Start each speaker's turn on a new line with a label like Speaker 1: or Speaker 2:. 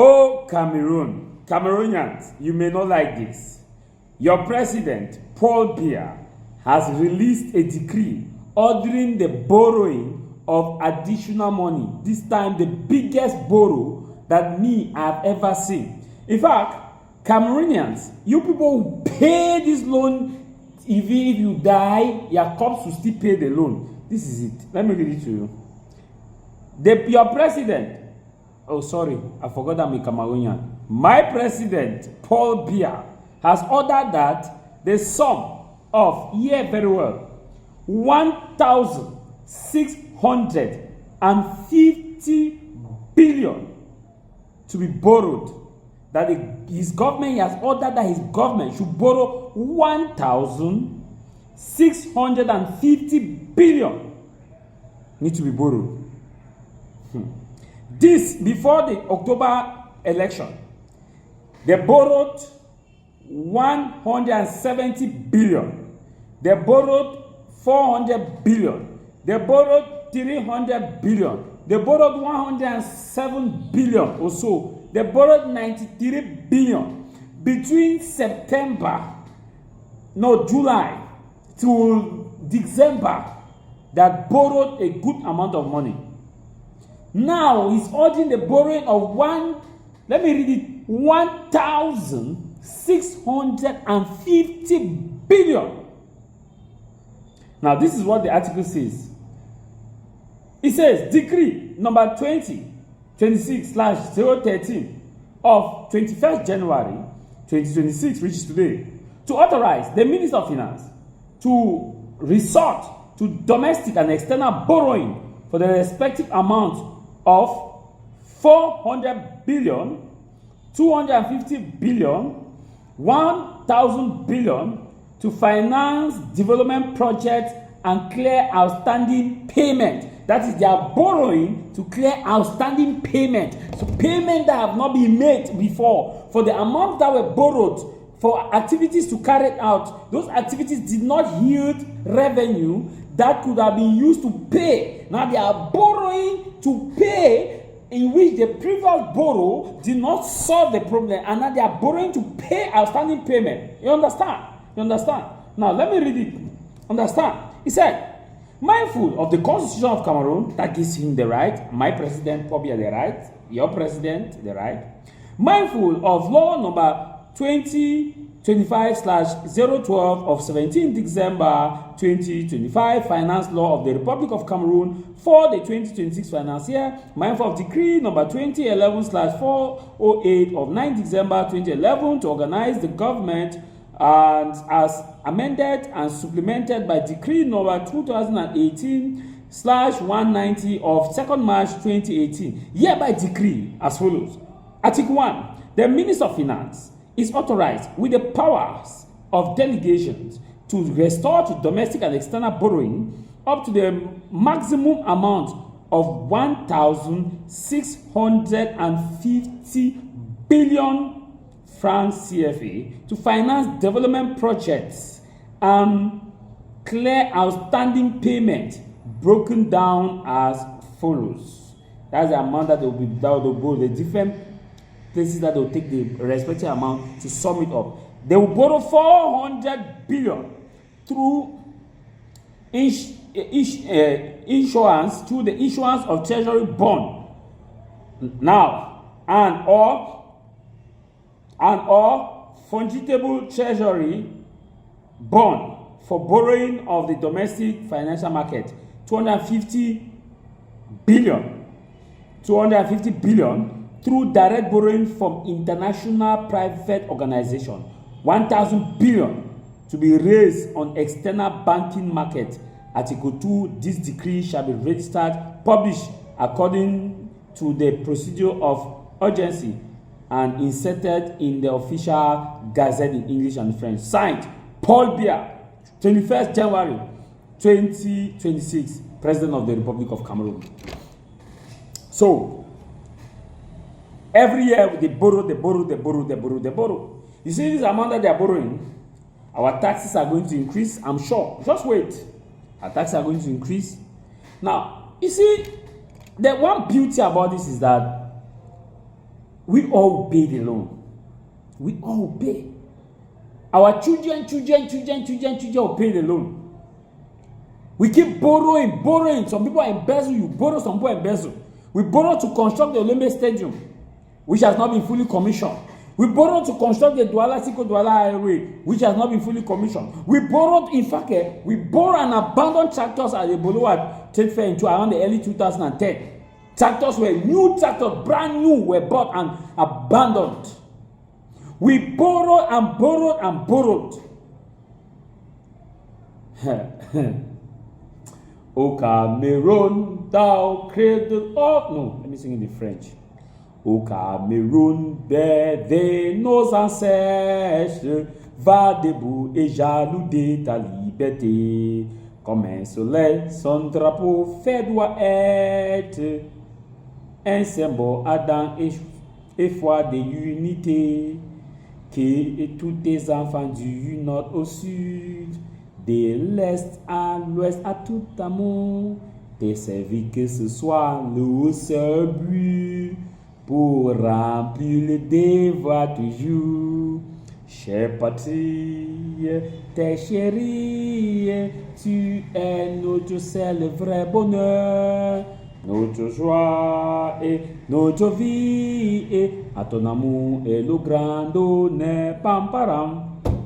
Speaker 1: Oh, Cameroon, Cameroonians, you may not like this. Your president, Paul Biya, has released a decree ordering the borrowing of additional money. This time, the biggest borrow that I've ever seen. In fact, Cameroonians, you people who pay this loan, if you die, your corpse will still pay the loan. This is it. Let me read it to you. Your president, oh sorry, I forgot I'm a Cameroonian. My president, Paul Biya, has ordered that the sum of, hear very well, 1,650 billion to be borrowed. That his government has ordered that his government should borrow 1,650 billion need to be borrowed. This before the October election. They borrowed 170 billion. They borrowed 400 billion. They borrowed 300 billion. They borrowed 107 billion or so. They borrowed 93 billion between July to December. That borrowed a good amount of money. Now he's ordering the borrowing of 1,650 billion. Now this is what the article says. It says decree number 2026/013 of 21st January 2026, which is today, to authorize the Minister of Finance to resort to domestic and external borrowing for the respective amounts of 400 billion, 250 billion, 1,000 billion to finance development projects and clear outstanding payment. That is, they are borrowing to clear outstanding payment. So payment that have not been made before for the amounts that were borrowed for activities to carry out. Those activities did not yield revenue that could have been used to pay. Now they are borrowing to pay, in which the previous borrow did not solve the problem, and now they are borrowing to pay outstanding payment. You understand? You understand? Now let me read it. Understand? He said, mindful of the Constitution of Cameroon that gives him the right, my president probably the right, your president the right, mindful of law number 2025/012 of 17 December 2025, finance law of the Republic of Cameroon for the 2026 finance year, mindful of decree number 2011/408 of 9 December 2011 to organize the government, and as amended and supplemented by decree number 2018/190 of 2nd March 2018, hereby decree as follows. Article 1. The Minister of Finance is authorized with the powers of delegations to restore to domestic and external borrowing up to the maximum amount of 1,650 billion francs CFA to finance development projects and clear outstanding payment, broken down as follows. That's the amount that will borrow, the different places that will take the respective amount to sum it up. They will borrow 400 billion through insurance, through the issuance of treasury bond. Now, and or fungible treasury bond for borrowing of the domestic financial market, 250 billion through direct borrowing from international private organization, 1,000 billion to be raised on external banking market. Article 2, this decree shall be registered, published according to the procedure of urgency, and inserted in the official gazette in English and French. Signed, Paul Biya, 21st January 2026, President of the Republic of Cameroon. So, every year they borrow. You see this amount that they are borrowing, our taxes are going to increase, I'm sure. Just wait. Our taxes are going to increase. Now, you see, the one beauty about this is that we all pay the loan. We all pay. Our children will pay the loan. We keep borrowing. Some people embezzle, you borrow, some people embezzle. We borrow to construct the Olympic Stadium, which has not been fully commissioned. We borrowed to construct the Douala Highway, which has not been fully commissioned. We borrowed, in fact, we borrowed and abandoned tractors at the Bolowa Trade Fair into around the early 2010. Tractors were new tractors, brand new, were bought and abandoned. We borrowed and borrowed and borrowed. O Cameroon, thou cradle of... No, let me sing in the French. Au Cameroun, de nos ancêtres, va debout et jaloux de ta liberté. Comme un soleil, son drapeau fait doit être un symbole ardent et froid de l'unité. Que tous tes enfants du nord au sud, de l'est à l'ouest, à tout amour, t'es servi que ce soit le seul but. Pour remplir le devoir toujours, chère patrie, t'es chérie, tu es notre seul vrai bonheur, notre joie et notre vie, et à ton amour et le grand honneur, pam param.